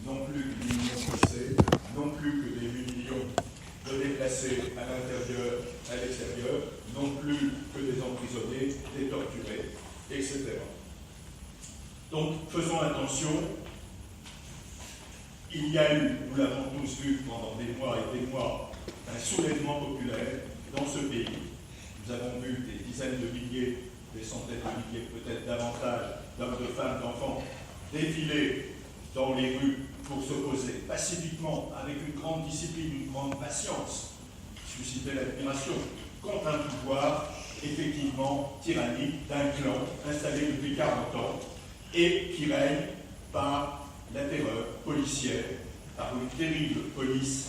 non plus que des millions pressés, non plus que des millions de déplacés à l'intérieur, à l'extérieur, non plus que des emprisonnés, des torturés, etc. Donc, faisons attention. Il y a eu, nous l'avons tous vu pendant des mois et des mois, un soulèvement populaire dans ce pays. Nous avons vu des dizaines de milliers, des centaines de milliers, peut-être davantage, d'hommes, de femmes, d'enfants défiler dans les rues pour s'opposer pacifiquement, avec une grande discipline, une grande patience, susciter l'admiration contre un pouvoir effectivement tyrannique d'un clan installé depuis 40 ans et qui règne par la terreur policière, par une terrible police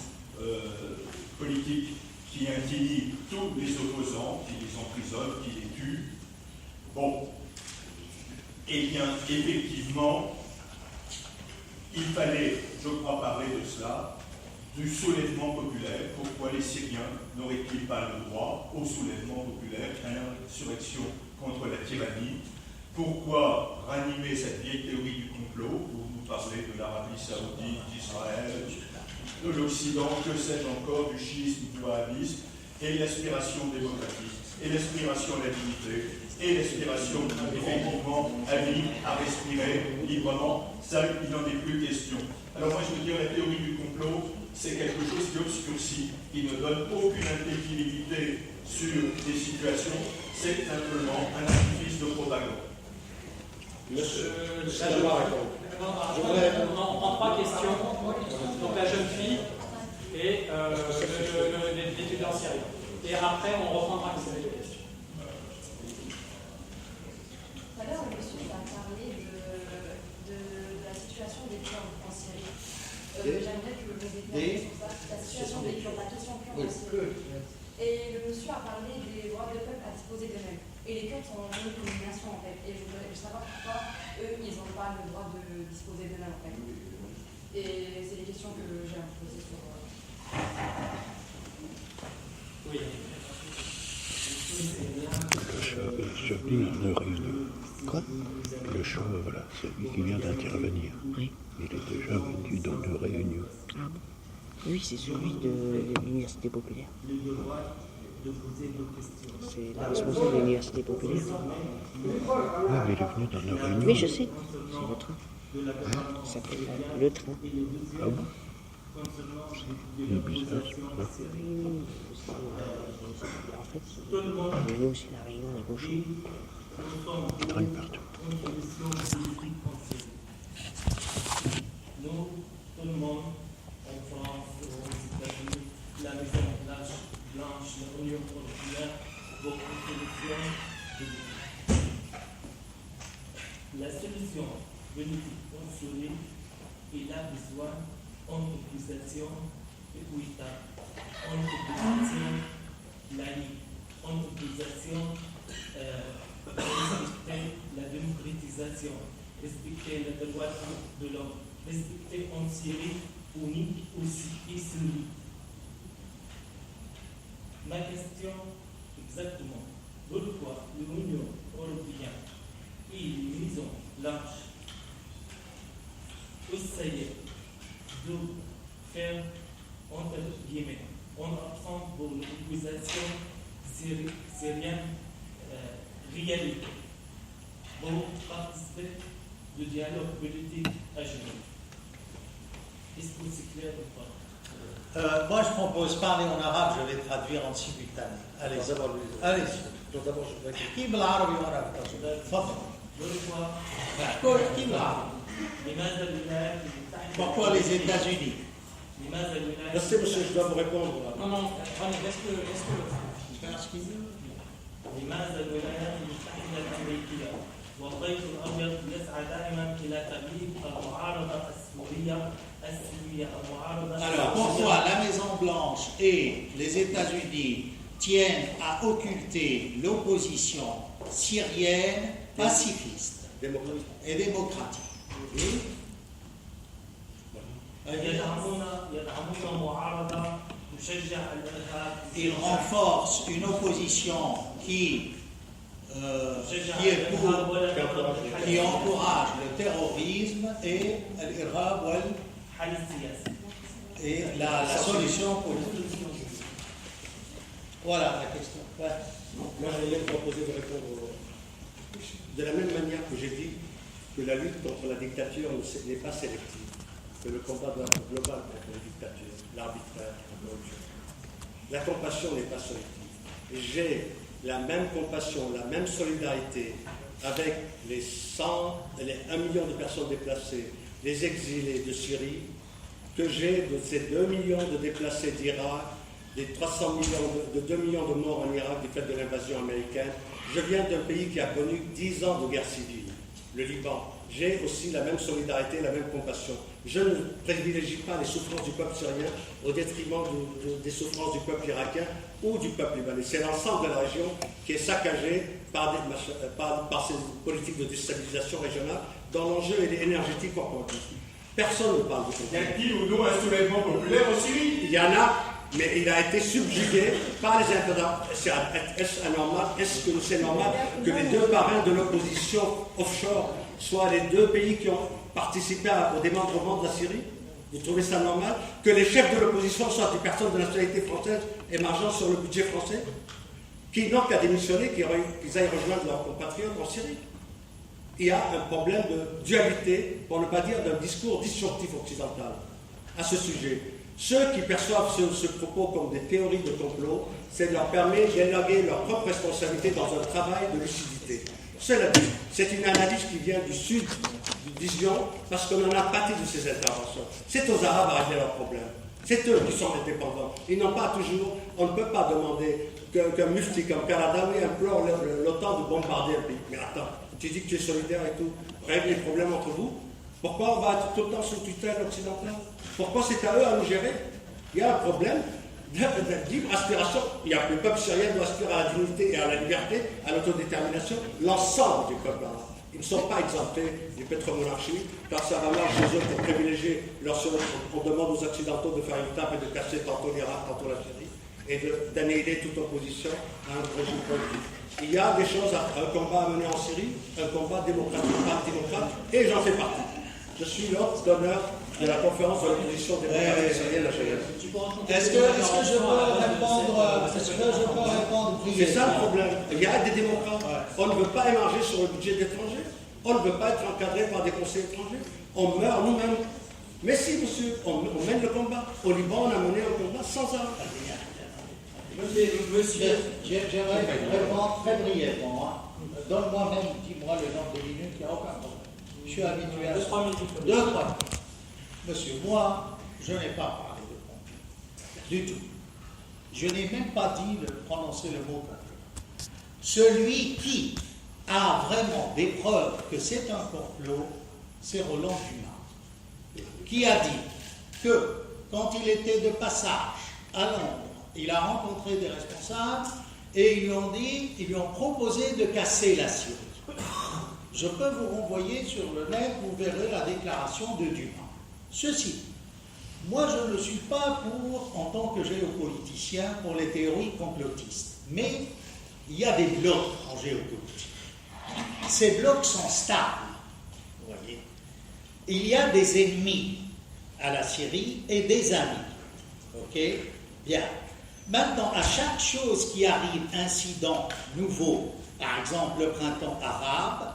politique qui intimide tous les opposants, qui les emprisonne, qui les tue. Bon, eh bien, effectivement, il fallait, je crois, parler de cela, du soulèvement populaire. Pourquoi les Syriens n'auraient-ils pas le droit au soulèvement populaire, à l'insurrection contre la tyrannie? Pourquoi ranimer cette vieille théorie du complot? Vous nous parlez de l'Arabie Saoudite, d'Israël, de l'Occident, que sais-je encore, du chiisme, du wahhabisme, et l'aspiration démocratique, et l'aspiration à la dignité, et l'aspiration, effectivement, à vivre, à respirer librement. Ça, il n'en est plus question. Alors moi, je veux dire, la théorie du complot, c'est quelque chose qui obscurcit, qui ne donne aucune intelligibilité sur des situations, c'est simplement un artifice de propagande. Monsieur, je dois répondre. On prend trois questions. Donc la jeune fille et l'étudiant syrien. Et après, on reprendra les questions. Tout à l'heure, le monsieur a parlé de la situation des Kurdes en Syrie. J'aimerais que vous détailliez sur ça, la situation des Kurdes, la question kurde en Syrie. Et le monsieur a parlé des droits des peuples à disposer d'eux-mêmes. Et les Kurdes sont dans une nation en fait. Et je voudrais savoir pourquoi eux, ils n'ont pas le droit de disposer d'eux-mêmes en fait. Et c'est des questions que j'ai à vous poser sur. Oui. Le chat est survenu en heure et une. Quoi? Le chat, voilà, celui qui vient d'intervenir. Oui. Il est déjà venu dans nos réunions. Ah bon? Oui, c'est celui de l'Université populaire. C'est la responsable de l'Université populaire. Ah, mais il est venu dans nos réunions. Oui, je sais. C'est le train. Ça s'appelle le train. Ah bon? C'est bizarre, ça. En fait, nous, c'est la réunion des gauchos. Il traîne partout. Nous, tout le monde, en France, aux États-Unis, la Maison Blanche, l'Union européenne, beaucoup de solutions politiques. La solution politique en Syrie, il a besoin d'une utilisation équitable, une utilisation laïque, une utilisation respecter la démocratisation, respecter les droits de l'homme, respecter en Syrie unique aussi et Syrie. Ma question exactement, pourquoi l'Union européenne et les Maisons Blanches essayaient de faire entre guillemets en absence pour l'utilisation syrienne réalité pour participer du dialogue politique à Genève. Est-ce que c'est clair ou pas? Moi, je propose parler en arabe, je vais traduire en simultané. Allez-y. كيف بالعربي وانا تفضل. كيف بالعربي. لماذا الولايات المتحدة؟ Pourquoi les États-Unis? لماذا الولايات Merci, monsieur, je dois vous répondre. Non, non, laisse-le. لماذا الولايات المتحدة الأمريكية والطيف الأبيض يسعى دائما إلى تبليغ المعارضة السورية المعارضة Alors, pourquoi la Maison-Blanche et les États-Unis tiennent à occulter l'opposition syrienne pacifiste et démocratique? يدعمون معارضة تشجع الإرهاب. Ils renforcent une opposition qui encourage le terrorisme et l'irhab الحل السياسي. Et la solution politique. Voilà la question. Ouais. Moi, j'allais proposer de répondre de la même manière que j'ai dit que la lutte contre la dictature n'est pas sélective, que le combat doit être global contre la dictature, l'arbitraire, la corruption. La compassion n'est pas sélective. J'ai la même compassion, la même solidarité avec les 1 million de personnes déplacées, les exilés de Syrie, que j'ai de ces 2 millions de déplacés d'Irak, des 300 millions de 2 millions de morts en Irak du fait de l'invasion américaine. Je viens d'un pays qui a connu 10 ans de guerre civile, le Liban. J'ai aussi la même solidarité, la même compassion. Je ne privilégie pas les souffrances du peuple syrien au détriment des souffrances du peuple irakien ou du peuple libanais. C'est l'ensemble de la région qui est saccagée par ces politiques de déstabilisation régionale dont l'enjeu est énergétique ou politique. Personne ne parle de ça. Y a-t-il ou non un soulèvement populaire en Syrie? Il y en a, mais il a été subjugué par les interdits. Est-ce anormal? Est-ce que c'est normal que les deux parrains de l'opposition offshore soient les deux pays qui ont participé au démembrement de la Syrie? Vous trouvez ça normal? Que les chefs de l'opposition soient des personnes de nationalité française émargeant sur le budget français? Qui n'ont qu'à démissionner, qu'ils aillent rejoindre leurs compatriotes en Syrie? Il y a un problème de dualité, pour ne pas dire d'un discours disjonctif occidental à ce sujet. Ceux qui perçoivent ce propos comme des théories de complot, c'est de leur permettre d'élaguer leur propre responsabilité dans un travail de lucidité. Cela dit, c'est une analyse qui vient du sud, du vision, parce qu'on en a pâti de ces interventions. C'est aux Arabes à régler leurs problèmes. C'est eux qui sont indépendants. Ils n'ont pas toujours, on ne peut pas demander qu'un mufti comme Karadawi implore l'OTAN de bombarder un pays. Mais attends, tu dis que tu es solidaire et tout, règle les problèmes entre vous. Pourquoi on va être tout le temps sous tutelle occidentale? Pourquoi c'est à eux à nous gérer? Il y a un problème de libre aspiration. Il y a le peuple syrien doit aspirer à la dignité et à la liberté, à l'autodétermination, l'ensemble du peuple arabe. Ils ne sont pas exemptés du pétromonarchie, car ça va marcher chez eux pour privilégier leur survie. On demande aux Occidentaux de faire une table et de casser tantôt l'Irak, tantôt la Syrie, et d'annihiler toute opposition à un régime politique. Il y a des choses, un combat à mener en Syrie, un combat démocratique, démocrate, et j'en fais partie. Je suis l'hôte d'honneur de la conférence de l'opposition démocratique syrienne à Genève. Est-ce que je peux répondre C'est ça le problème. Il y a des démocrates. On ne veut pas émarger sur le budget d'étrangers. On ne veut pas être encadré par des conseils étrangers. On meurt nous-mêmes. Mais si, monsieur, on mène le combat. Au Liban, on a mené un combat sans armes. Monsieur, j'aimerais répondre très brièvement. Donne-moi même, dis-moi le nombre de minutes, il n'y a aucun problème. Je suis habitué à 2-3 minutes. 2-3 minutes. Monsieur, moi, je n'ai pas parlé de complot. Du tout. Je n'ai même pas dit de prononcer le mot complot. Celui qui a vraiment des preuves que c'est un complot, c'est Roland Dumas, qui a dit que quand il était de passage à Londres, il a rencontré des responsables et ils lui ont proposé de casser la Syrie. Je peux vous renvoyer sur le net, vous verrez la déclaration de Dumas. Ceci, moi je ne suis pas pour, en tant que géopoliticien, pour les théories complotistes. Mais il y a des blocs en géopolitique. Ces blocs sont stables, vous voyez. Il y a des ennemis à la Syrie et des amis. Ok? Bien. Maintenant, à chaque chose qui arrive, incident nouveau, par exemple le printemps arabe,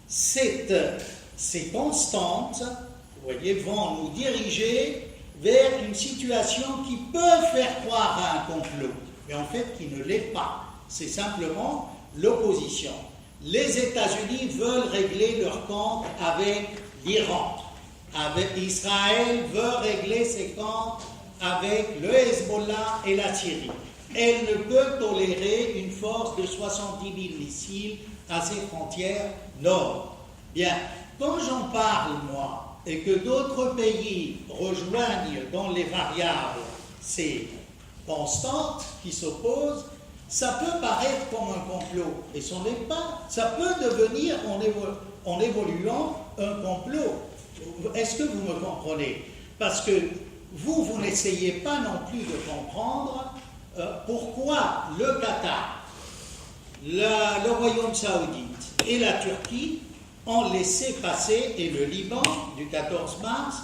ces constantes, vous voyez, vont nous diriger vers une situation qui peut faire croire à un complot, mais en fait qui ne l'est pas. C'est simplement l'opposition. Les États-Unis veulent régler leur compte avec l'Iran. Israël veut régler ses comptes avec le Hezbollah et la Syrie. Elle ne peut tolérer une force de 70 000 missiles à ses frontières nord. Bien, quand j'en parle, moi, et que d'autres pays rejoignent dans les variables ces constantes qui s'opposent, ça peut paraître comme un complot, et ce n'est pas. Ça peut devenir, en évoluant, un complot. Est-ce que vous me comprenez? Parce que vous n'essayez pas non plus de comprendre pourquoi le Qatar, le Royaume saoudite et la Turquie ont laissé passer, et le Liban, du 14 mars,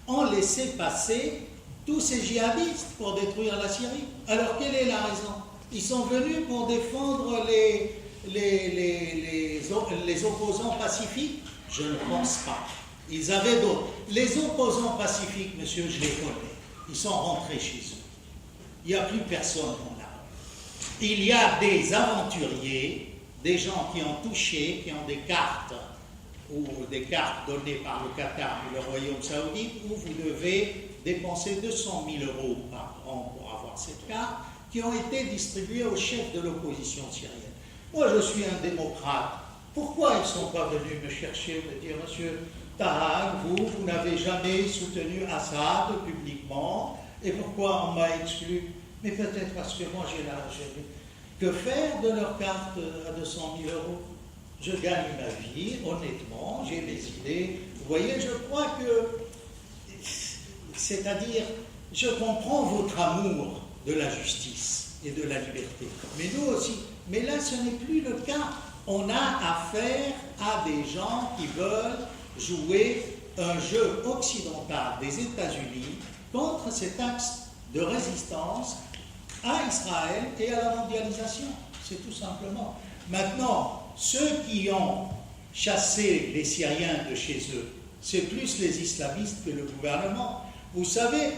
ont laissé passer tous ces djihadistes pour détruire la Syrie. Alors quelle est la raison? Ils sont venus pour défendre les opposants pacifiques? Je ne pense pas. Ils avaient d'autres. Les opposants pacifiques, monsieur, je les connais. Ils sont rentrés chez eux. Il n'y a plus personne dans la rue. Il y a des aventuriers, des gens qui ont touché, qui ont des cartes, ou des cartes données par le Qatar ou le Royaume Saoudite, où vous devez dépenser 200 000 € par an pour avoir cette carte, qui ont été distribuées aux chefs de l'opposition syrienne. Moi, je suis un démocrate. Pourquoi ils ne sont pas venus me chercher, me dire, monsieur Tahag, vous n'avez jamais soutenu Assad publiquement, et pourquoi on m'a exclu? Mais peut-être parce que moi, j'ai l'argent. Que faire de leur carte à 200 000 €? Je gagne ma vie, honnêtement, j'ai des idées. Vous voyez, je crois que, c'est-à-dire, je comprends votre amour de la justice et de la liberté, mais nous aussi. Mais là, ce n'est plus le cas. On a affaire à des gens qui veulent jouer un jeu occidental des États-Unis contre cet axe de résistance à Israël et à la mondialisation. C'est tout simplement. Maintenant, ceux qui ont chassé les Syriens de chez eux, c'est plus les islamistes que le gouvernement. Vous savez,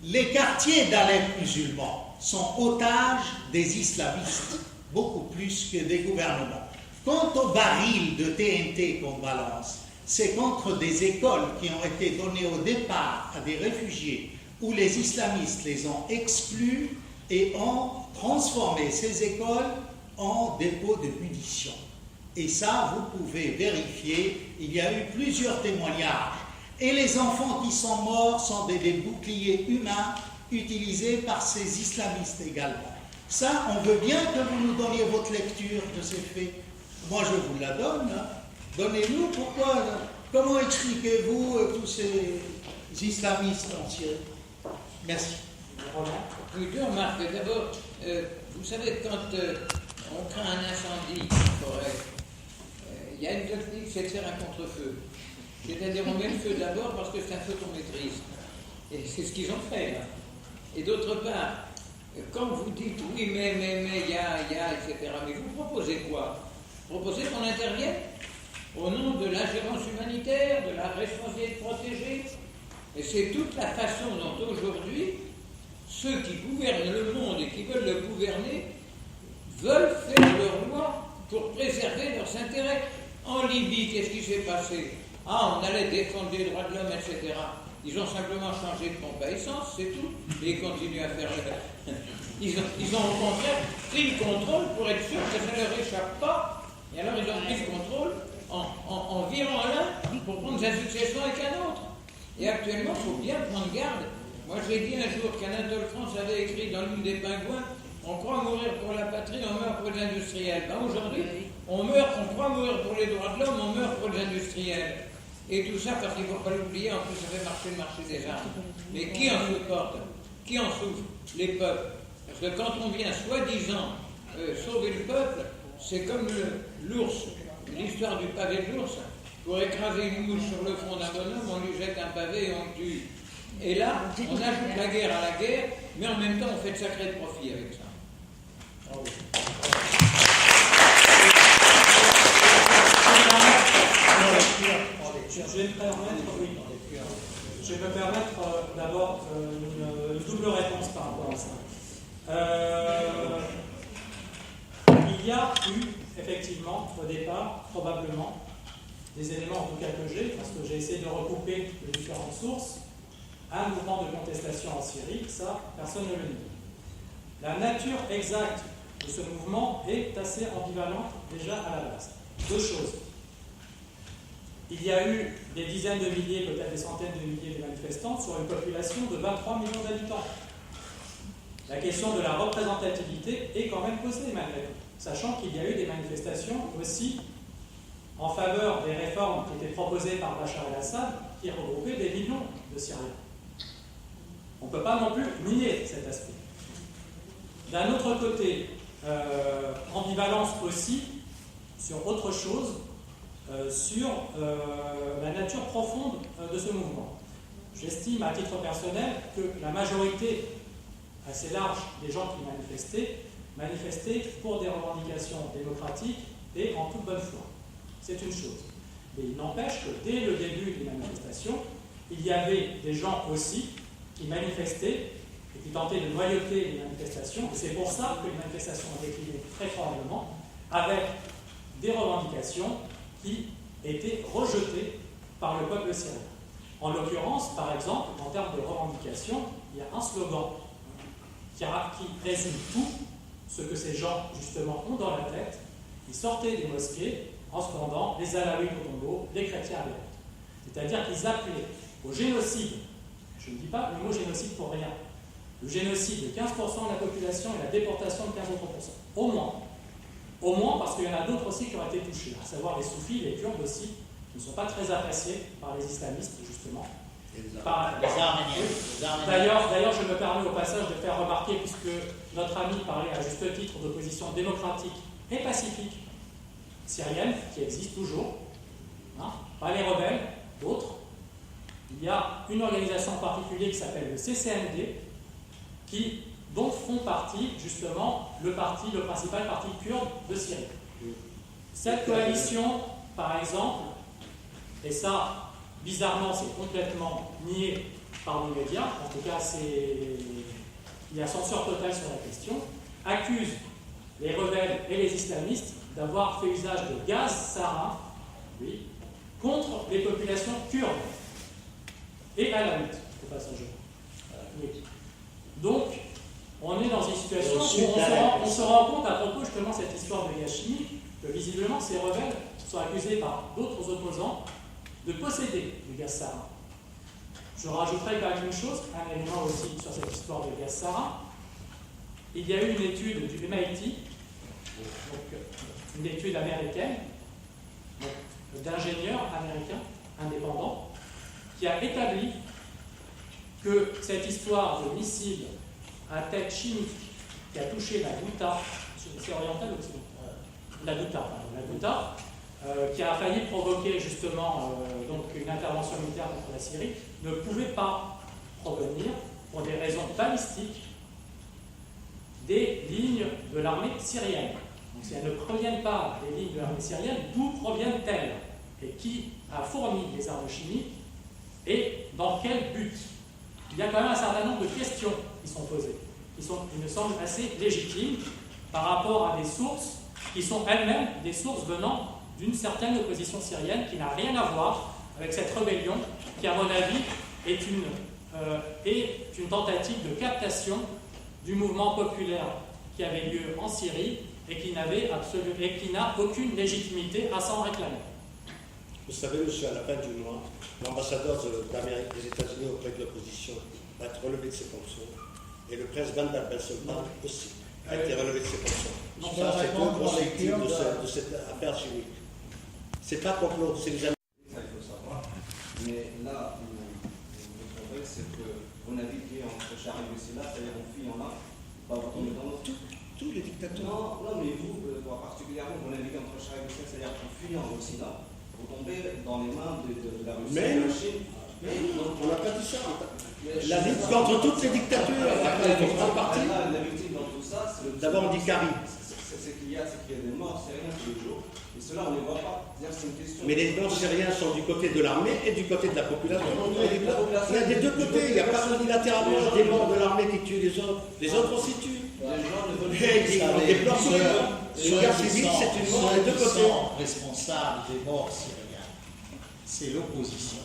les quartiers d'Alep musulmans sont otages des islamistes, beaucoup plus que des gouvernements. Quant aux barils de TNT qu'on balance, c'est contre des écoles qui ont été données au départ à des réfugiés, où les islamistes les ont exclus et ont transformé ces écoles en dépôts de munitions. Et ça, vous pouvez vérifier, il y a eu plusieurs témoignages. Et les enfants qui sont morts sont des boucliers humains utilisés par ces islamistes également. Ça, on veut bien que vous nous donniez votre lecture de ces faits. Moi, je vous la donne. Hein. Donnez-nous pourquoi, comment expliquez-vous tous ces islamistes en Syrie? Merci. Deux remarques. D'abord, vous savez, quand on craint un incendie en forêt, il y a une technique, c'est de faire un contre-feu. C'est-à-dire, on met le feu d'abord parce que c'est un feu qu'on maîtrise. Et c'est ce qu'ils ont fait, là. Et d'autre part, quand vous dites oui, mais, il y a, etc., mais vous proposez quoi? Vous proposez qu'on intervienne au nom de l'ingérence humanitaire, de la responsabilité protégée. Et c'est toute la façon dont aujourd'hui, ceux qui gouvernent le monde et qui veulent le gouverner veulent faire leurs lois pour préserver leurs intérêts. En Libye, qu'est-ce qui s'est passé? Ah, on allait défendre les droits de l'homme, etc. Ils ont simplement changé de pompe à essence, c'est tout. Et ils continuent à faire le... Ils ont au contraire pris le contrôle pour être sûr que ça ne leur échappe pas. Et alors ils ont pris le contrôle en virant l'un pour prendre sa succession avec un autre. Et actuellement, il faut bien prendre garde. Moi, j'ai dit un jour qu'Anatole France avait écrit dans l'une des Pingouins, on croit mourir pour la patrie, on meurt pour les industriels. Ben, aujourd'hui, on croit mourir pour les droits de l'homme, on meurt pour les industriels. Et tout ça, parce qu'il ne faut pas l'oublier, en plus, ça fait marcher le marché des armes. Mais qui en supporte? Qui en souffre? Les peuples. Parce que quand on vient soi-disant sauver le peuple, c'est comme l'ours, l'histoire du pavé de l'ours. Pour écraser une mouche sur le front d'un bonhomme, on lui jette un pavé et on le tue. Et là, on ajoute la guerre à la guerre, mais en même temps, on fait de sacrés profits avec ça. Oh oui. Je vais me permettre d'abord une double réponse par rapport à ça. Il y a eu effectivement au départ, probablement, des éléments en tout cas que j'ai, parce que j'ai essayé de recouper les différentes sources, un mouvement de contestation en Syrie, ça, personne ne le nie. La nature exacte de ce mouvement est assez ambivalente déjà à la base. Deux choses. Il y a eu des dizaines de milliers, peut-être des centaines de milliers de manifestants sur une population de 23 millions d'habitants. La question de la représentativité est quand même posée malgré tout, sachant qu'il y a eu des manifestations aussi en faveur des réformes qui étaient proposées par Bachar el-Assad, qui regroupaient des millions de Syriens. On ne peut pas non plus nier cet aspect. D'un autre côté, ambivalence aussi sur autre chose, sur la nature profonde de ce mouvement. Je J'estime à titre personnel que la majorité assez large des gens qui manifestaient pour des revendications démocratiques et en toute bonne foi. C'est une chose. Mais il n'empêche que dès le début des manifestations, il y avait des gens aussi qui manifestaient et qui tentaient de noyauter les manifestations. Et c'est pour ça que les manifestations ont décliné très fortement avec des revendications qui étaient rejetées par le peuple syrien. En l'occurrence, par exemple, en termes de revendications, il y a un slogan qui résume tout ce que ces gens, justement, ont dans la tête. Ils sortaient des mosquées en scandant les Alaouites au tombeau, les chrétiens à l'autre. C'est-à-dire qu'ils appelaient au génocide, je ne dis pas le mot génocide pour rien, le génocide de 15% de la population et la déportation de 15 autres %. Au moins. Au moins parce qu'il y en a d'autres aussi qui ont été touchés, à savoir les soufis, les kurdes aussi, qui ne sont pas très appréciés par les islamistes, justement. Les Arméniens. D'ailleurs, je me permets au passage de faire remarquer, puisque notre ami parlait à juste titre d'opposition démocratique et pacifique syrienne, qui existe toujours, pas les rebelles, d'autres. Il y a une organisation en particulier qui s'appelle le CCND, dont font partie justement le principal parti kurde de Syrie. Cette coalition, par exemple, et ça, bizarrement, c'est complètement nié par les médias, en tout cas, il y a censure totale sur la question, accuse les rebelles et les islamistes d'avoir fait usage de gaz sarin contre les populations kurdes et alaouites, au passage. Oui. Donc, on est dans une situation où on se rend compte, à propos justement de cette histoire de gaz chimique, que visiblement ces rebelles sont accusés par d'autres opposants de posséder du gaz sarin. Je rajouterai quand même une chose, un élément aussi sur cette histoire de gaz sarin. Il y a eu une étude du MIT, donc une étude américaine, d'ingénieurs américains indépendants, qui a établi que cette histoire de missile à tête chimique qui a touché la Ghouta, c'est oriental ou occidental ? La Ghouta, qui a failli provoquer justement donc une intervention militaire contre la Syrie, ne pouvait pas provenir, pour des raisons balistiques, des lignes de l'armée syrienne. Donc si elles ne proviennent pas des lignes de l'armée syrienne, d'où proviennent-elles? Et qui a fourni les armes chimiques? Et dans quel but? Il y a quand même un certain nombre de questions qui sont posées, qui me semblent assez légitimes par rapport à des sources qui sont elles-mêmes des sources venant d'une certaine opposition syrienne qui n'a rien à voir avec cette rébellion qui, à mon avis, est une tentative de captation du mouvement populaire qui avait lieu en Syrie et qui n'a aucune légitimité à s'en réclamer. Vous savez, monsieur, à la fin du mois, l'ambassadeur des États-Unis auprès de l'opposition va être relevé de ses fonctions. Et le prince Van der Bellen aussi a été relevé de ses fonctions. Donc, ça, c'est deux grosses victimes de cette affaire chimique. C'est pas complot, c'est les amis. Ça, il faut savoir. Mais là, vous trouvez, c'est qu'on a dit entre Charles et Bessila, c'est-à-dire on fuit en là, pas vous tomber dans l'autre. Tous les dictateurs. Non, mais vous, particulièrement, vous naviguez entre Charles et Bessila, c'est-à-dire qu'en fuyant l'Occident, vous tombez dans les mains de la Russie et de la Chine. On n'a pas dit ça. La lutte contre toutes les dictatures. La victime dans tout ça, c'est d'abord on dit Karim. C'est qu'il y a des morts syriens tous les jours. Et cela, on ne les voit pas. C'est une question. Mais les morts syriens sont du côté de l'armée et du côté de la population. Il y a des deux côtés. Il n'y a pas unilatéralement des morts de l'armée qui tuent les autres. Les autres aussi tuent. Les déplore tous les morts. Le guerre civile, c'est une mort des deux côtés. Responsables des morts syriens, c'est l'opposition.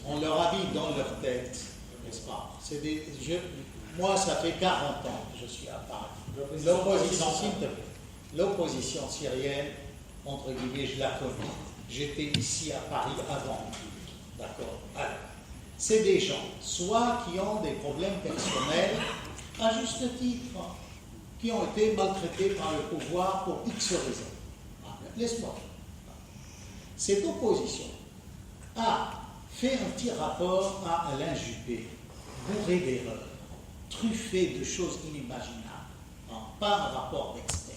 On leur a dit dans leur tête, n'est-ce pas? Moi, ça fait 40 ans que je suis à Paris. L'opposition, s'il te plaît, l'opposition syrienne, entre guillemets, je la connais. J'étais ici à Paris avant. D'accord? Alors, c'est des gens, soit qui ont des problèmes personnels, à juste titre, qui ont été maltraités par le pouvoir pour X raisons. Laisse-moi. Cette opposition a fait un petit rapport à Alain Juppé, bourré d'erreurs, truffé de choses inimaginables, pas un rapport d'expert.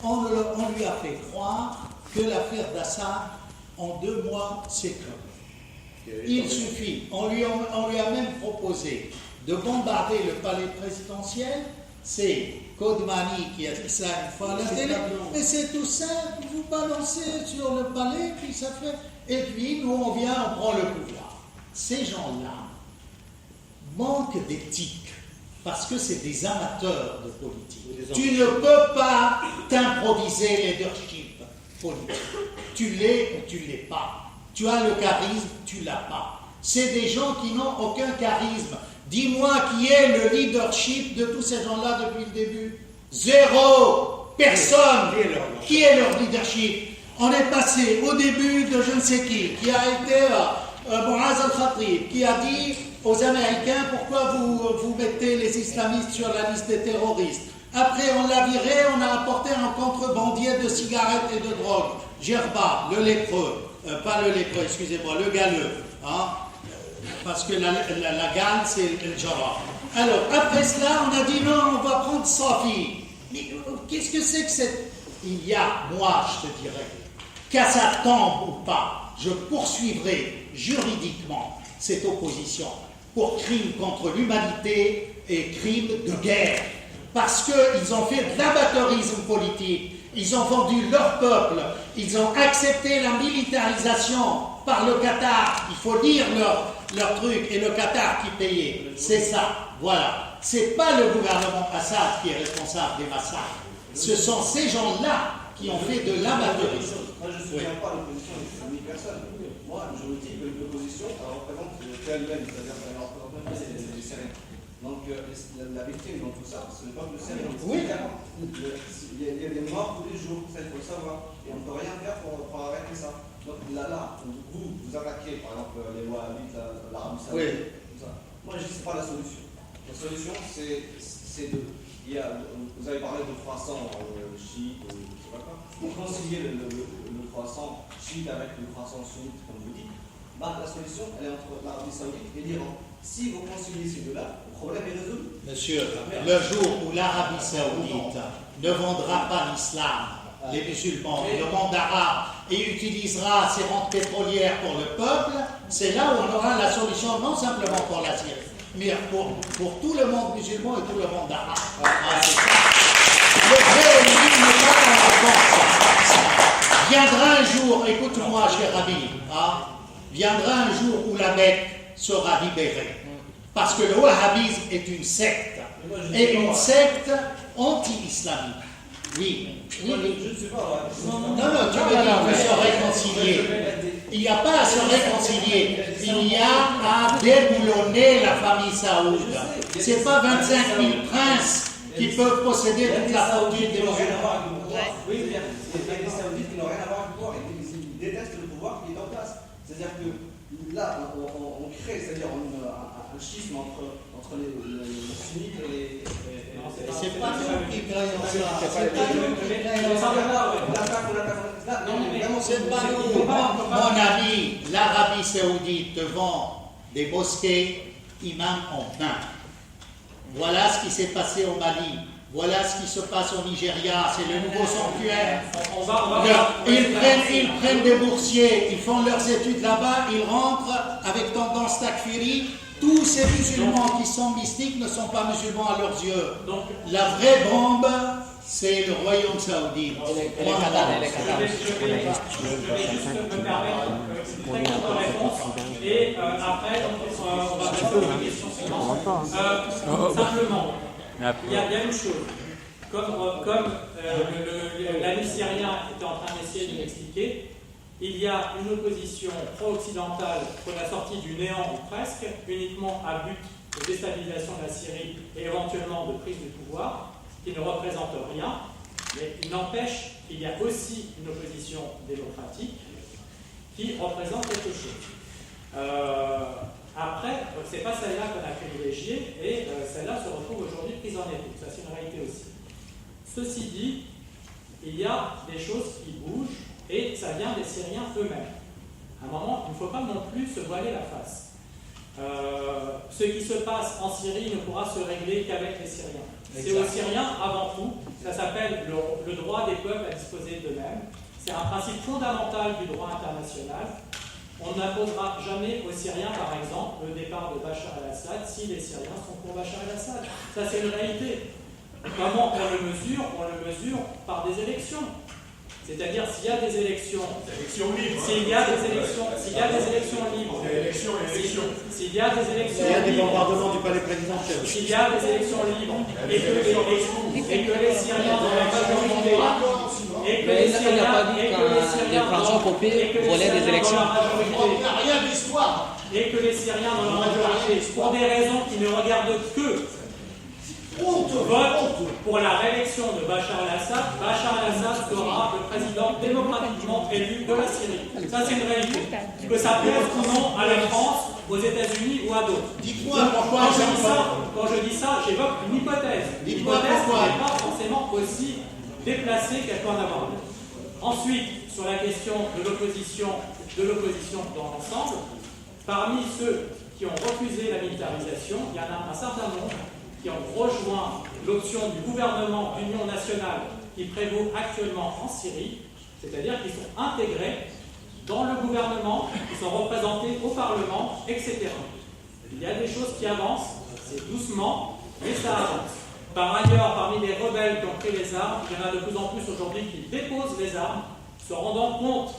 On lui a fait croire que l'affaire d'Assad, en 2 mois, c'est comme. Il suffit. On lui a même proposé de bombarder le palais présidentiel. C'est Kodmani qui a dit ça une fois à la télé. Mais c'est tout simple, vous balancez sur le palais, puis ça fait. Et puis nous on vient, on prend le pouvoir. Ces gens-là manquent d'éthique parce que c'est des amateurs de politique. Tu ne peux pas t'improviser leadership politique. Tu l'es ou tu ne l'es pas. Tu as le charisme, tu l'as pas. C'est des gens qui n'ont aucun charisme. Dis-moi qui est le leadership de tous ces gens-là depuis le début. Zéro. Personne. Qui est leur leadership? On est passé au début de je ne sais qui a été Boaz al-Khatib, qui a dit aux Américains pourquoi vous mettez les islamistes sur la liste des terroristes. Après on l'a viré, on a apporté un contrebandier de cigarettes et de drogue. Gerba, le lépreux. Pas le lépreux, excusez-moi, le galeux. Hein? Parce que la gale, c'est le jara. Alors, après cela, on a dit non, on va prendre Safi. Mais qu'est-ce que c'est que cette... Il y a, moi, je te dirais, qu'à ça tombe ou pas, je poursuivrai juridiquement cette opposition pour crimes contre l'humanité et crimes de guerre. Parce qu'ils ont fait de l'amateurisme politique. Ils ont vendu leur peuple, ils ont accepté la militarisation par le Qatar. Il faut lire leur truc, et le Qatar qui payait. C'est ça, voilà. C'est pas le gouvernement Assad qui est responsable des massacres. Ce sont ces gens-là qui ont fait de l'amateurisme. Moi, je ne soutiens pas l'opposition ni personne. Moi, je me dis que l'opposition, elle représente elle-même, c'est-à-dire qu'elle représente même les Syriens. Donc, la victime dans tout ça, c'est le peuple syrien. Oui. Il y a des morts tous les jours, ça il faut le savoir. Et on ne peut rien faire pour arrêter ça. Donc là, vous attaquez par exemple les Wahhabites, l'Arabie Saoudite, tout ça. Moi je dis que ce n'est pas la solution. La solution c'est de. Vous avez parlé de croissant chiite, je ne sais pas quoi. Vous conciliez le croissant chiite avec le croissant sunnite, comme vous dites. La solution, elle est entre l'Arabie Saoudite et l'Iran. Si vous conciliez ces deux-là, le problème est résolu. Monsieur, le jour où l'Arabie Saoudite ne vendra pas l'islam, les musulmans, le monde arabe, et utilisera ses rentes pétrolières pour le peuple, c'est là où on aura la solution, non simplement pour la Syrie, mais pour tout le monde musulman et tout le monde arabe. C'est ça. Le vrai ennemi n'est pas dans la force. Viendra un jour, écoute-moi, cher ami, viendra un jour où la Mecque sera libérée. Parce que le wahhabisme est une secte. Et une secte anti-islamique. Oui. Je ne suis pas. Non, tu me dis qu'il faut se réconcilier. Il n'y a pas à se réconcilier. Il y a à déboulonner la famille saoud. Ce n'est pas 25 000 princes qui peuvent posséder toute la fortune des musulmans. Oui, il y a des Saoudites qui n'ont rien à voir avec le pouvoir et qui détestent le pouvoir qui est en place. C'est-à-dire que là, on crée un schisme entre les sunnites et les. C'est pas nous qui créons ça. C'est pas nous. Mon ami, l'Arabie Saoudite te vend des mosquées imams en pain. Voilà ce qui s'est passé au Mali. Voilà ce qui se passe au Nigeria, c'est le nouveau sanctuaire. Ils prennent des boursiers, ils font leurs études là-bas, ils rentrent avec tendance takfiri. Tous ces musulmans qui sont mystiques ne sont pas musulmans à leurs yeux. Donc, la vraie bombe, c'est le royaume saoudien. Je vais juste me permettre une très courte réponse et après on va passer aux questions suivantes. Simplement, il y a une chose. Comme l'ami syrien était en train d'essayer de m'expliquer, il y a une opposition pro-occidentale pour la sortie du néant ou presque, uniquement à but de déstabilisation de la Syrie et éventuellement de prise du pouvoir, qui ne représente rien, mais il n'empêche qu'il y a aussi une opposition démocratique qui représente quelque chose. Après, c'est pas celle-là qu'on a privilégiée et celle-là se retrouve aujourd'hui prise en écoute. Ça, c'est une réalité aussi. Ceci dit, il y a des choses qui bougent et ça vient des Syriens eux-mêmes. À un moment, il ne faut pas non plus se voiler la face. Ce qui se passe en Syrie ne pourra se régler qu'avec les Syriens. C'est aux Syriens avant tout. Ça s'appelle le droit des peuples à disposer d'eux-mêmes. C'est un principe fondamental du droit international. On n'imposera jamais aux Syriens, par exemple, le départ de Bachar el-Assad si les Syriens sont pour Bachar el-Assad. Ça, c'est une réalité. Comment on le mesure? On le mesure par des élections. C'est-à-dire, s'il y a des élections, s'il y a des élections libres, s'il y a des élections, s'il y a des bombardements du palais présidentiel, s'il y a des élections libres, et que les Syriens dans la majorité, et que les Syriens dans la majorité, et que les Syriens dans la majorité, pour des raisons qui ne regardent que vote pour la réélection de Bachar el-Assad, Bachar el-Assad sera le président démocratiquement élu de la Syrie. Ça, c'est une réalité. Que ça plaise ou non à la France, aux États-Unis ou à d'autres. Dites-moi pourquoi quand je dis ça, j'évoque une hypothèse. Une hypothèse qui n'est pas forcément aussi déplacée qu'elle peut en avoir. Ensuite, sur la question de l'opposition dans l'ensemble, parmi ceux qui ont refusé la militarisation, il y en a un certain nombre qui ont rejoint l'option du gouvernement d'union nationale qui prévaut actuellement en Syrie, c'est-à-dire qu'ils sont intégrés dans le gouvernement, qui sont représentés au Parlement, etc. Il y a des choses qui avancent, c'est doucement, mais ça avance. Par ailleurs, parmi les rebelles qui ont pris les armes, il y en a de plus en plus aujourd'hui qui déposent les armes, se rendant compte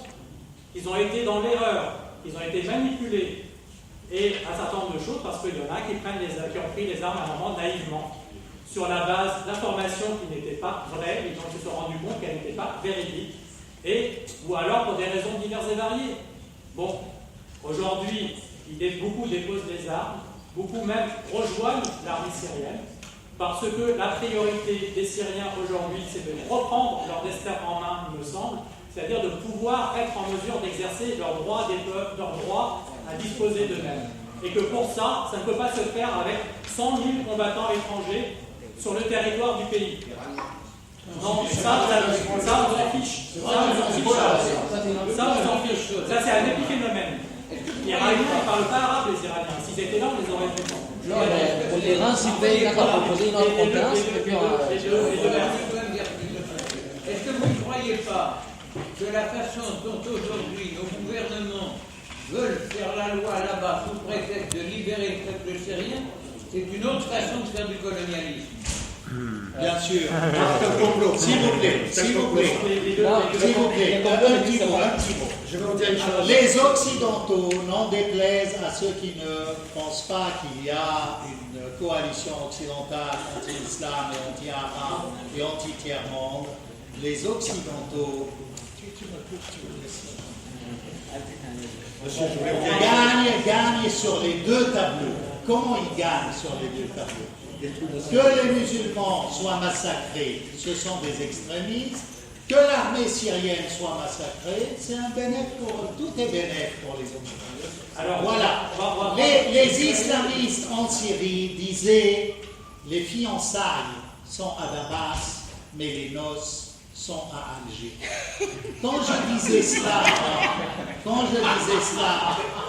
qu'ils ont été dans l'erreur, qu'ils ont été manipulés, et un certain nombre de choses, parce qu'il y en a qui ont pris les armes à un moment naïvement, sur la base d'informations qui n'étaient pas vraies, et dont ils se sont rendus compte qu'elles n'étaient pas véridiques, ou alors pour des raisons diverses et variées. Bon, aujourd'hui, beaucoup déposent les armes, beaucoup même rejoignent l'armée syrienne, parce que la priorité des Syriens aujourd'hui, c'est de reprendre leur destin en main, il me semble, c'est-à-dire de pouvoir être en mesure d'exercer leurs droits des peuples, leurs droits à disposer d'eux-mêmes. Et que pour ça, ça ne peut pas se faire avec 100 000 combattants étrangers sur le territoire du pays. Non, ça, on s'en fiche. Ça, c'est un épiphénomène. Les Iraniens ne parlent pas arabe, les Iraniens. S'ils étaient là, on les aurait fait. Pour l'Iran, s'ils payent, d'accord, proposer une autre conférence, et puis est-ce que vous ne croyez pas que la façon dont aujourd'hui nos gouvernements veulent faire la loi là-bas sous prétexte de libérer le peuple syrien, c'est une autre façon de faire du colonialisme? Bien sûr. S'il vous plaît, un petit mot. Je vais vous dire une chose. Les Occidentaux, n'en déplaisent à ceux qui ne pensent pas qu'il y a une coalition occidentale anti-islam et anti-arabe et anti-tiers-monde, les Occidentaux gagnent sur les deux tableaux. Comment ils gagnent sur les deux tableaux? Que les musulmans soient massacrés, ce sont des extrémistes. Que l'armée syrienne soit massacrée, c'est un bénéfice tout est bénéfice pour les Occidentaux. Alors voilà. Les islamistes en Syrie disaient les fiançailles sont à Damas, mais les noces sont à Alger. Quand je disais cela,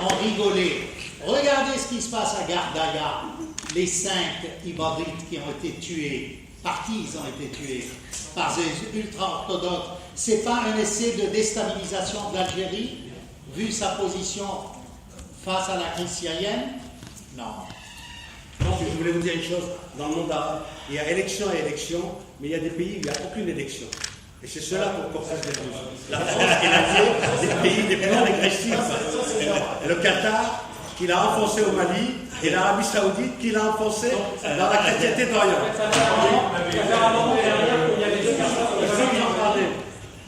on rigolait. Regardez ce qui se passe à Gardaya. Les 5 Ibadites qui ont été tués, par qui ils ont été tués? Par des ultra-orthodoxes. Ce n'est pas un essai de déstabilisation de l'Algérie, vu sa position face à la crise syrienne? Non. Non, je voulais vous dire une chose. Dans le monde arabe, il y a élection et élection, mais il y a des pays où il n'y a aucune élection. Et c'est cela pour cause des choses. La France et l'Algérie, des pays des plus agressifs. Le Qatar, qui l'a enfoncé au Mali, et l'Arabie Saoudite, qui l'a enfoncé dans la chrétienté d'Orient.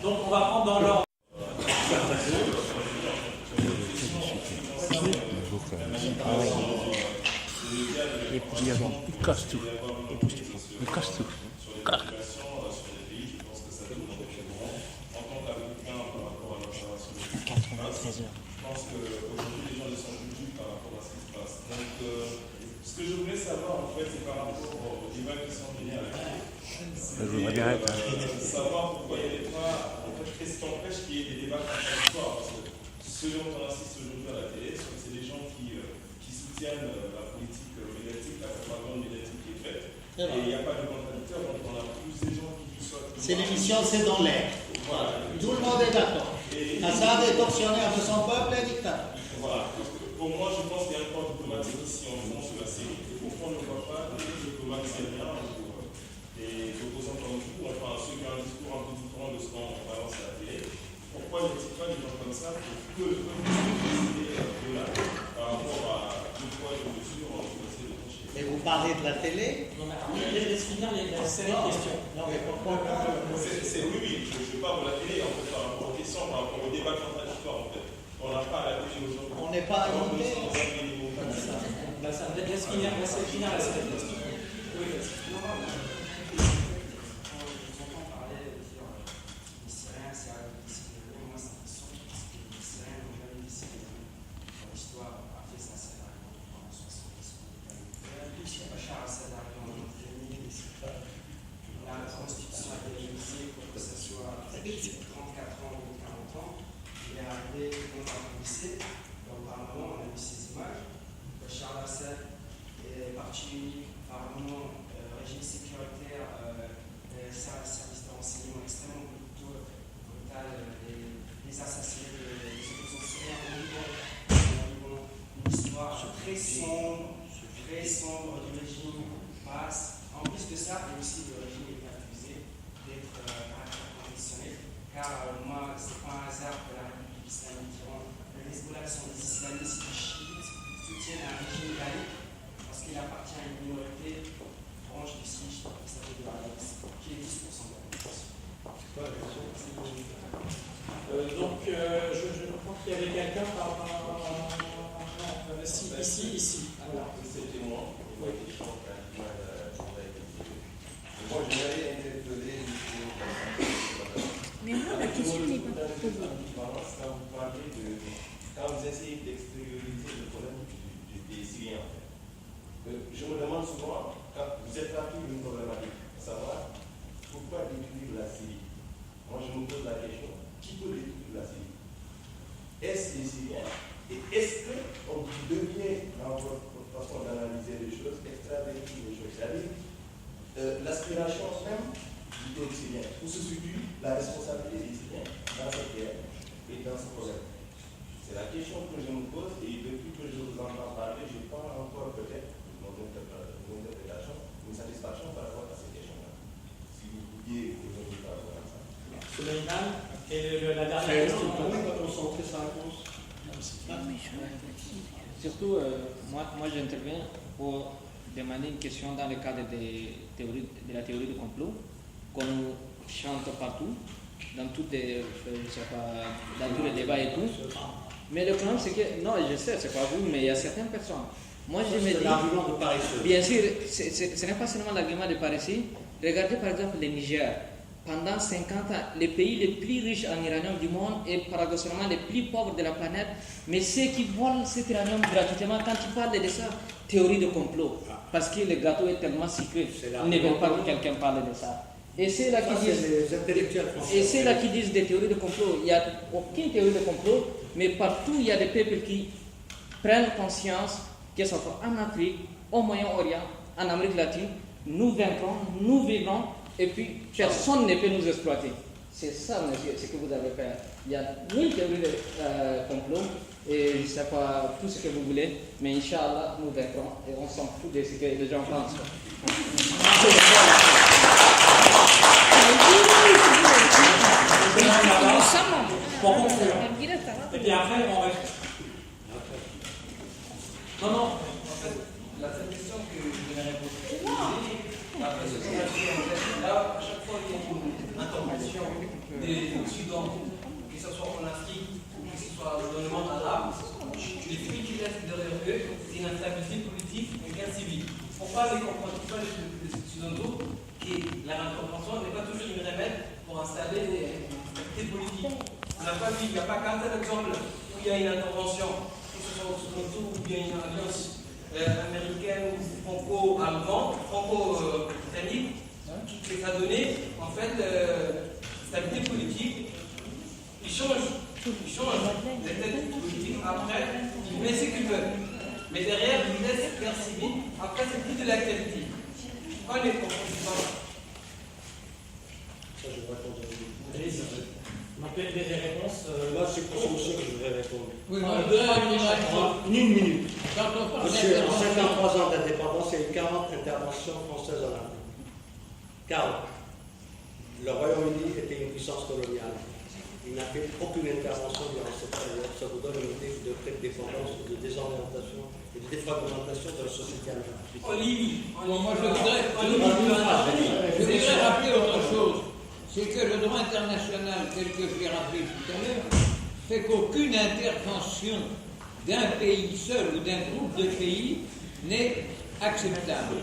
Donc on va prendre dans l'ordre. Il casse tout. Il casse tout. Ce que je voulais savoir, en fait, c'est par rapport aux débats qui sont venus à la savoir pourquoi il n'y avait pas, en fait, qu'est-ce qui empêche qu'il y ait des débats contradictoires. Parce que ce dont on assiste aujourd'hui à la télé, c'est des gens qui soutiennent la politique médiatique, la propagande médiatique qui est faite. Et il n'y a pas de contradicteur, donc on a plus des gens qui soient. C'est l'émission, c'est dans l'air. Voilà. Tout le monde est d'accord. Et Assad est tortionnaire de son peuple et dictateur. Voilà. Pour moi, je pense qu'il y a un point diplomatique ici en France sur la Syrie. Pourquoi on ne voit pas des diplomates syriens et opposants comme vous, enfin ceux qui ont un discours un peu différent de ce qu'on balance à la télé? Pourquoi ne dit pas des gens comme ça qui peuvent décider de là par rapport à deux poids et deux mesures en essayer de trancher? Mais vous parlez de la télé? Non, mais laisse finir la série de questions. Non, mais pourquoi Oui, je parle de la télé en fait, par rapport aux questions, par rapport au débat contradictoire en fait. On n'a pas à la télé aujourd'hui. On n'est pas invité. Laisse finir la série de questions. Oui, très sombre du régime basse. En plus de ça, et aussi le régime est accusé d'être conditionnel, car moi, c'est pas un hasard que la République islamique d'Iran, les Hezbollah sont des islamistes chiites, soutiennent un régime laïque, parce qu'il appartient à une minorité branche du Site islamique de l'Alliance, qui est 10% de la population. Donc, je crois qu'il y avait quelqu'un par ici. Alors. C'était moi. Oui. Moi, je l'avais interpellé. Mais moi, la question n'est pas posée. Quand vous essayez d'extérioriser le problème des Syriens, je me demande souvent, quand vous êtes là pour une problématique, savoir pourquoi détruire la Syrie. Moi, je me pose la question, qui peut détruire la Syrie? Est-ce les Syriens? Et est-ce qu'on devient, dans votre façon d'analyser les choses, extravertir les choses? C'est-à-dire, l'aspiration même du peuple syrien, où se situe la responsabilité des Syriens dans cette guerre et dans ce problème? C'est la question que je me pose, et depuis que je vous entends parler, je n'ai pas encore peut-être mon interprétation, une satisfaction par rapport à cette question-là. Si vous pouviez revenir par rapport à ça. Souleymane, et la dernière question. Concentrer sa réponse. Surtout, moi j'interviens pour demander une question dans le cadre de la théorie du complot, qu'on chante partout, dans tous les débats et tout. Mais le problème, c'est que, non, je sais, c'est pas vous, mais il y a certaines personnes. Moi, je me dis. L'argument de paresseux. Bien sûr, ce n'est pas seulement l'argument de paresseux. Regardez par exemple le Niger. Pendant 50 ans, les pays les plus riches en uranium du monde et paradoxalement les plus pauvres de la planète, mais ceux qui volent cet uranium gratuitement, quand ils parlent de ça, théorie de complot. Parce que le gâteau est tellement sucré, ils ne veulent pas que quelqu'un parle de ça. Et c'est là qui disent des théories de complot. Il n'y a aucune théorie de complot, mais partout il y a des peuples qui prennent conscience, que ce soit en Afrique, au Moyen-Orient, en Amérique latine, nous vaincrons, nous vivrons, et puis personne ne peut nous exploiter. C'est ça, monsieur, ce que vous avez fait. Il y a 1000 théories de complot, et je ne sais pas tout ce que vous voulez, mais Inch'Allah, nous vaincrons, et on s'en fout de ce que les gens pensent. Pour conclure. Et puis après, on va. Non. En fait, la seule question que je vais répondre, là, à chaque fois qu'il y a une intervention des Occidentaux, que ce soit en Afrique ou que ce soit dans le monde arabe, les fruits qui restent derrière eux, c'est une instabilité politique, une guerre civile. Pourquoi ne comprennent pas les Occidentaux que la intervention n'est pas toujours une remède pour installer des stabilités politiques? On n'a pas vu, il n'y a pas qu'un seul exemple où il y a une intervention, que ce soit Occidentaux ou bien une alliance américaine ou franco-allemande, franco-britannique, qui a donné en fait stabilité politique. Ils changent les têtes politiques après, ils mettent ce qu'ils veulent. Mais derrière, ils laissent guerre civile, après c'est plus de l'actualité. On est pour ça. Ça, je vais répondre à vous. Donc les réponses. Moi, c'est pour monsieur que je voudrais répondre. Oui, Une minute. Quand on parle Monsieur, en d'intervention, 53 ans d'indépendance, il y a eu 40 interventions françaises en Afrique. 40. Le Royaume-Uni était une puissance coloniale. Il n'a fait aucune intervention durant cette période. Ça vous donne une idée de dépendance, de désorientation et de défragmentation de la société africaine. En Libye. moi je voudrais rappeler autre chose. C'est que le droit international, tel que je l'ai rappelé tout à l'heure, fait qu'aucune intervention d'un pays seul ou d'un groupe de pays n'est acceptable.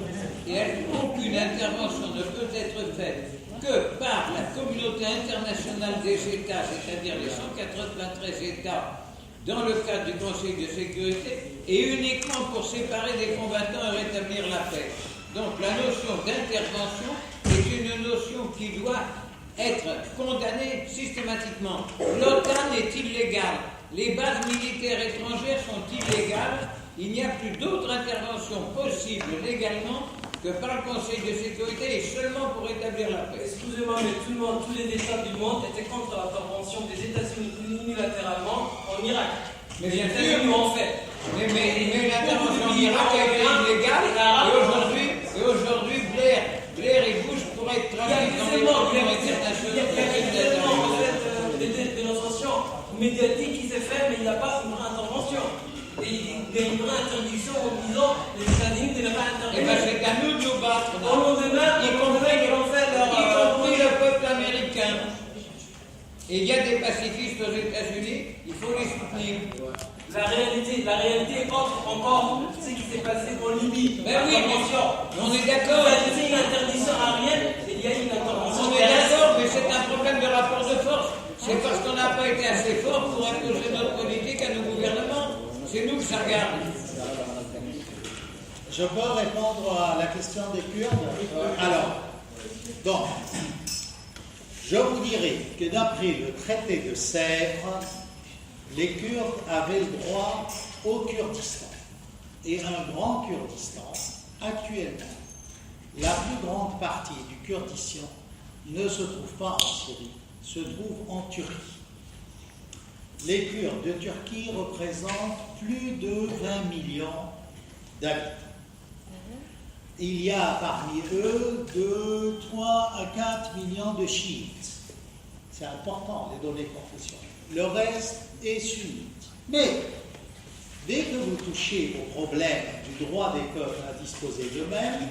Et aucune intervention ne peut être faite que par la communauté internationale des États, c'est-à-dire les 193 États, dans le cadre du Conseil de sécurité, et uniquement pour séparer des combattants et rétablir la paix. Donc la notion d'intervention est une notion qui doit être condamnée systématiquement. L'OTAN est illégale. Les bases militaires étrangères sont illégales. Il n'y a plus d'autre intervention possible légalement que par le Conseil de sécurité et seulement pour établir la paix. Excusez-moi, mais tous les États du monde étaient contre l'intervention des États-Unis unilatéralement en Irak. Mais bien sûr, ils l'ont fait. Mais l'intervention en Irak a été illégale et aujourd'hui Blair et Bush pourraient être traduits dans les tribunaux internationaux. Il y a tellement en fait des dénonciations médiatiques qui s'est fait, mais il n'y a pas une vraie intervention. Et il y a une vraie interdiction en disant les États-Unis ne devaient pas intervenir. Eh bien, c'est à nous de nous battre. Au lendemain, y compris le peuple américain. Et il y a des pacifistes aux États-Unis, il faut les soutenir. La réalité entre encore ce qui s'est passé en Libye. Ben oui, on est d'accord. C'est une interdiction aérienne et il y a une intervention. On est d'accord, mais c'est un problème de rapport de force. C'est parce qu'on n'a pas été assez fort pour imposer notre politique à nos gouvernements. C'est nous que ça regarde. Je peux répondre à la question des Kurdes. Alors, donc, je vous dirais que d'après le traité de Sèvres, les Kurdes avaient le droit au Kurdistan. Et un grand Kurdistan, actuellement, la plus grande partie du Kurdistan ne se trouve pas en Syrie, se trouve en Turquie. Les Kurdes de Turquie représentent plus de 20 millions d'habitants. Il y a parmi eux 2, 3 à 4 millions de chiites. C'est important, les données confessionnelles. Le reste est sunnite. Mais, dès que vous touchez au problème du droit des peuples à disposer d'eux-mêmes,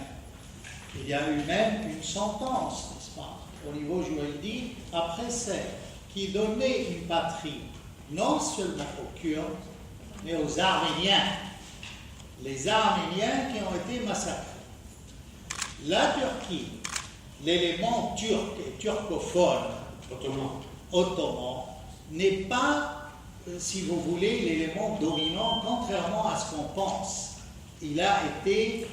il y a eu même une sentence, n'est-ce pas, au niveau juridique, après celle qui donnait une patrie non seulement aux Kurdes, mais aux Arméniens. Les Arméniens qui ont été massacrés. La Turquie, l'élément turc et turcophone ottoman, n'est pas, si vous voulez, l'élément dominant, contrairement à ce qu'on pense. Il a été,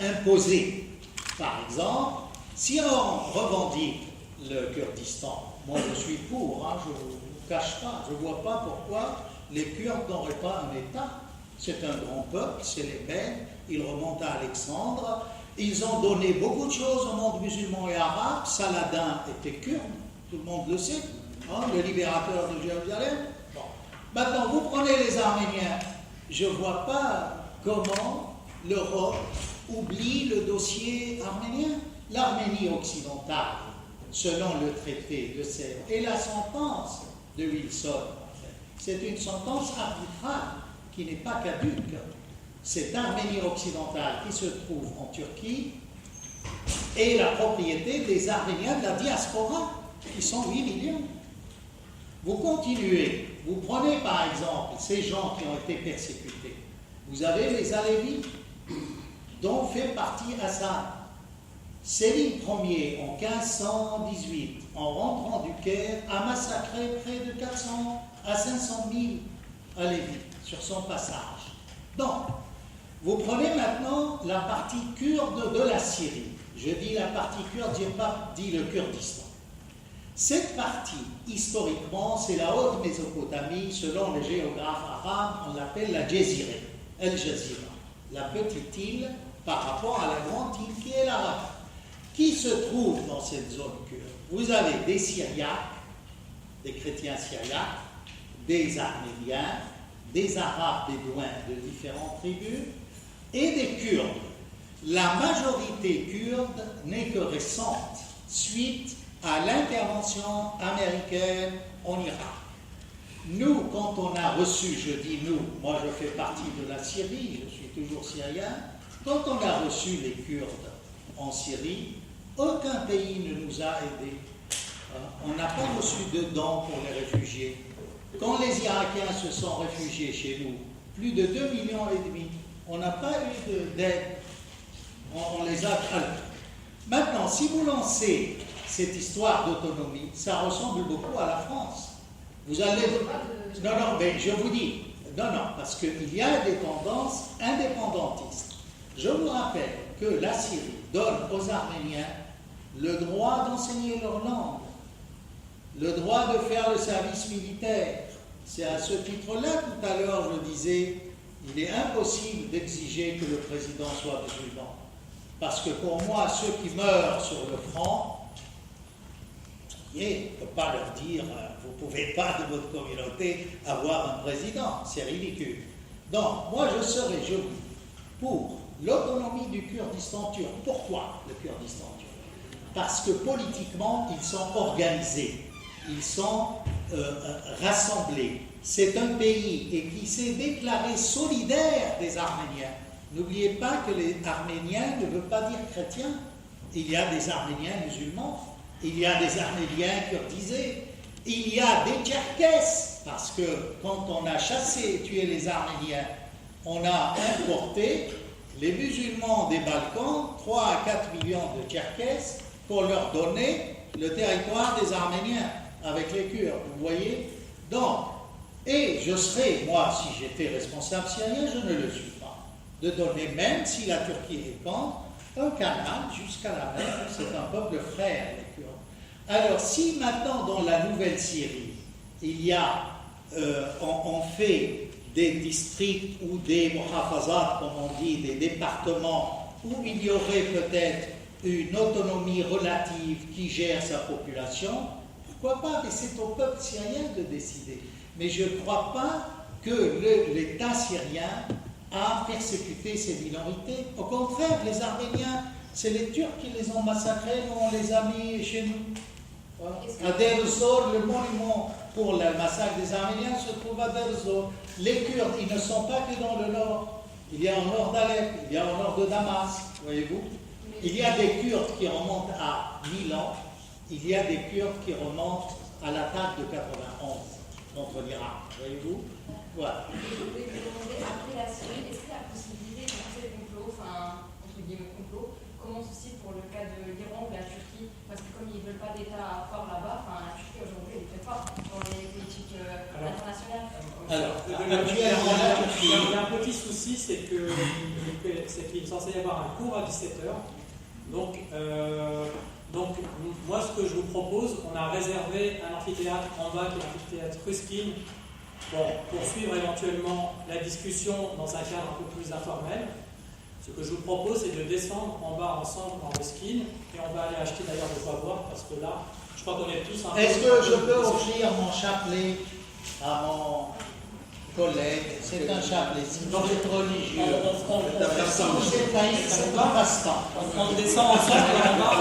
imposé. Par exemple, si on revendique le Kurdistan, moi je suis pour, je ne vous cache pas, je ne vois pas pourquoi les Kurdes n'auraient pas un État. C'est un grand peuple, c'est les Mèdes, ils remontent à Alexandre, ils ont donné beaucoup de choses au monde musulman et arabe. Saladin était kurde, tout le monde le sait, le libérateur de Jérusalem. Bon. Maintenant, vous prenez les Arméniens, je ne vois pas comment l'Europe oublie le dossier arménien. L'Arménie occidentale, selon le traité de Sèvres, et la sentence de Wilson, en fait, c'est une sentence arbitrale qui n'est pas caduque. Cette Arménie occidentale qui se trouve en Turquie est la propriété des Arméniens de la diaspora, qui sont 8 millions. Vous continuez, vous prenez par exemple ces gens qui ont été persécutés. Vous avez les Alévis, dont fait partie Hassan. Sélim Ier, en 1518, en rentrant du Caire, a massacré près de 400 à 500 000 Alévis sur son passage. Donc, vous prenez maintenant la partie kurde de la Syrie. Je dis la partie kurde, je n'ai pas dit le Kurdistan. Cette partie, historiquement, c'est la haute Mésopotamie, selon les géographes arabes, on l'appelle la Jazira, El Jazira, la petite île par rapport à la grande île qui est l'Arabie. Qui se trouve dans cette zone kurde? Vous avez des Syriaques des chrétiens syriaques, des Arméniens, des Arabes bédouins de différentes tribus et des Kurdes. La majorité kurde n'est que récente, suite à l'intervention américaine en Irak. Nous, quand on a reçu, je dis nous, moi je fais partie de la Syrie, je suis toujours syrien, quand on a reçu les Kurdes en Syrie, aucun pays ne nous a aidés. On n'a pas reçu de dons pour les réfugiés. Quand les Irakiens se sont réfugiés chez nous, plus de 2,5 millions, on n'a pas eu d'aide. On les a... Alors, maintenant, si vous lancez cette histoire d'autonomie, ça ressemble beaucoup à la France. Vous allez... Non, mais je vous dis, non, parce qu'il y a des tendances indépendantistes. Je vous rappelle que la Syrie donne aux Arméniens le droit d'enseigner leur langue, le droit de faire le service militaire. C'est à ce titre-là, tout à l'heure, je disais, il est impossible d'exiger que le président soit musulman. Parce que pour moi, ceux qui meurent sur le front, on ne peut pas leur dire, vous ne pouvez pas de votre communauté avoir un président. C'est ridicule. Donc, moi, je serais, je vous dis, pour l'autonomie du Kurdistan turc. Pourquoi le Kurdistan turc? Parce que politiquement, ils sont organisés, ils sont rassemblés. C'est un pays et qui s'est déclaré solidaire des Arméniens. N'oubliez pas que les Arméniens ne veulent pas dire chrétiens. Il y a des Arméniens musulmans, il y a des Arméniens kurdisés, il y a des Tcherkesses, parce que quand on a chassé et tué les Arméniens, on a importé les musulmans des Balkans, 3 à 4 millions de Tcherkesses, pour leur donner le territoire des Arméniens avec les Kurdes, vous voyez? Donc, et je serais, moi, si j'étais responsable syrien, je ne le suis pas, de donner, même si la Turquie est contre, un canal jusqu'à la mer, c'est un peuple frère, les Kurdes. Alors, si maintenant, dans la nouvelle Syrie, il y a, on fait des districts ou des muhafazat, comme on dit, des départements, où il y aurait peut-être une autonomie relative qui gère sa population, pourquoi pas? Mais c'est au peuple syrien de décider. Mais je ne crois pas que l'État syrien a persécuté ces minorités. Au contraire, les Arméniens, c'est les Turcs qui les ont massacrés, nous on les a mis chez nous. À Deir ez-Zor, le monument pour le massacre des Arméniens se trouve à Deir ez-Zor. Les Kurdes, ils ne sont pas que dans le nord. Il y a au nord d'Alep, il y a au nord de Damas, voyez-vous. Il y a des Kurdes qui remontent à Milan, il y a des Kurdes qui remontent à l'attaque de 91 contre l'Irak, voyez-vous. Voilà. Je voulais vous demander, après la Syrie, est-ce qu'il y a la possibilité de lancer des complots, enfin, entre guillemets complots, comme on suscite pour le cas de l'Iran ou de la Turquie, parce que comme ils ne veulent pas d'État fort là-bas, enfin, la Turquie aujourd'hui elle est très forte dans les politiques internationales. Alors, il y a un petit souci, c'est qu'il est censé y avoir un cours à 17h. Donc, moi, ce que je vous propose, on a réservé un amphithéâtre en bas, qui est l'amphithéâtre Ruskin, pour suivre éventuellement la discussion dans un cadre un peu plus informel. Ce que je vous propose, c'est de descendre en bas ensemble en Ruskin, et on va aller acheter d'ailleurs de quoi boire, parce que là, je crois qu'on est tous un peu... Est-ce que je peux offrir mon chapelet à mon collègue? C'est un chapelet, si vous êtes religieux. Si vous êtes laïque, c'est pas passe-temps. On descend ensemble en bas.